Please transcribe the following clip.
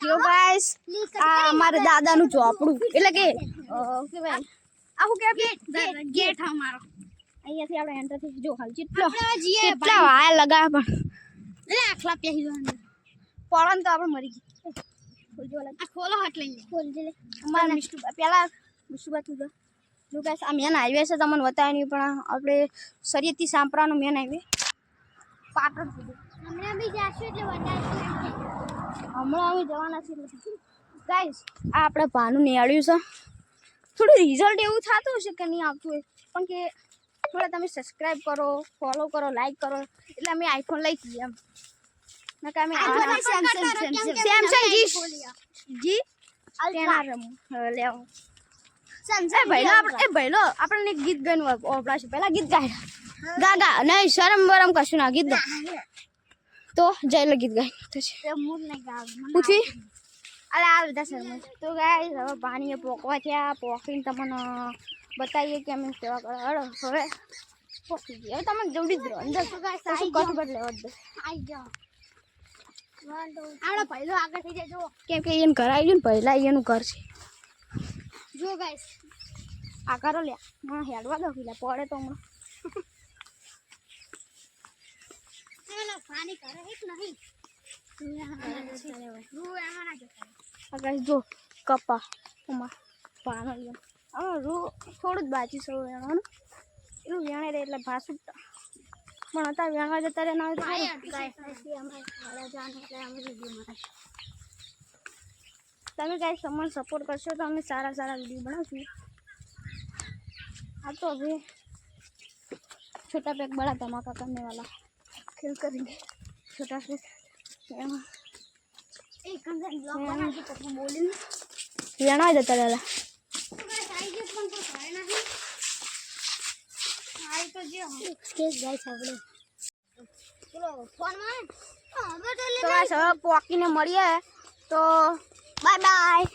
જો ગાઈસ આ અમારા દાદાનું ચોપડું એટલે કે કે ભાઈ આખું કે ગેટ અમારો અહીંયાથી આપણે એન્ટર થઈ જો હાલ કેટલા વાયા લગા પણ એટલે આખલા પેહી જવાનું પડન તો આપણે મરી ગઈ આ ખોલો હાથ લઈને ખોલજે લે અમારા મિસ્ટુ પેલા મિસ્ટુ તું જો ગાઈસ આ મેન હાઈવે છે તમને બતાવી નહીં પણ આપણે સરિયતી સાંપરાનો મેન હાઈવે પાટણ સુધી હમણાં બી જાશું એટલે હમણાં અમે જવાના છીએ ગાઈસ આ આપણે ભાનું નિહાળ્યું છે થોડું રિઝલ્ટ એવું થતું હશે કે નહીં આવતું હોય પણ કે થોડા તમે સબસ્ક્રાઈબ કરો ફોલો કરો લાઈક કરો એટલે અમે આઈફોન લઈ જઈએ એમ ના કે અમે સેમસંગ જી તેના રમું લેવો સેમસંગ ભાઈલો આપણને ગીત ગાયનું ઓપડાશે પહેલા ગીત ગાય ગાગા નહીં શરમ બરમ કશું ના ગીત ગા તો જયલો ગીત ગાય પૂછી અરે આ બધા શરમ તો ગાય હવે પાણીએ પોકવા થયા પોકીને તમને બતાવીએ કે અમે સેવા કરો હળો હવે પોકી ગઈ હવે તમે જલ્દી જ રહો અંદર શું કઠબટ લેવા દો આવી જાઓ આપણે પહેલો આગળ થઈ જાય જો કેમ કે એને ઘર આવી ગયું ને પહેલા એનું ઘર છે જો ગાઈસ આ કરો લે હા હેડવા દો પેલા પડે તો હમણાં પાણી કરે એક નહીં જો કપા પાનો રૂ થોડું જ બાકી છે વેણવાનું એનું વેણે રહે એટલે ભાસું પણ અત્યારે વેણવા જતા રહે ના તમે કાંઈ તમને સપોર્ટ કરશો તો અમે સારા સારા વિડીયો બનાવશું આ તો હવે छोटा पैक बड़ा धमाका करने वाला खेल करेंगे छोटा पैक वेणा जाता रहेला પોકીને મળીએ તો બાય બાય.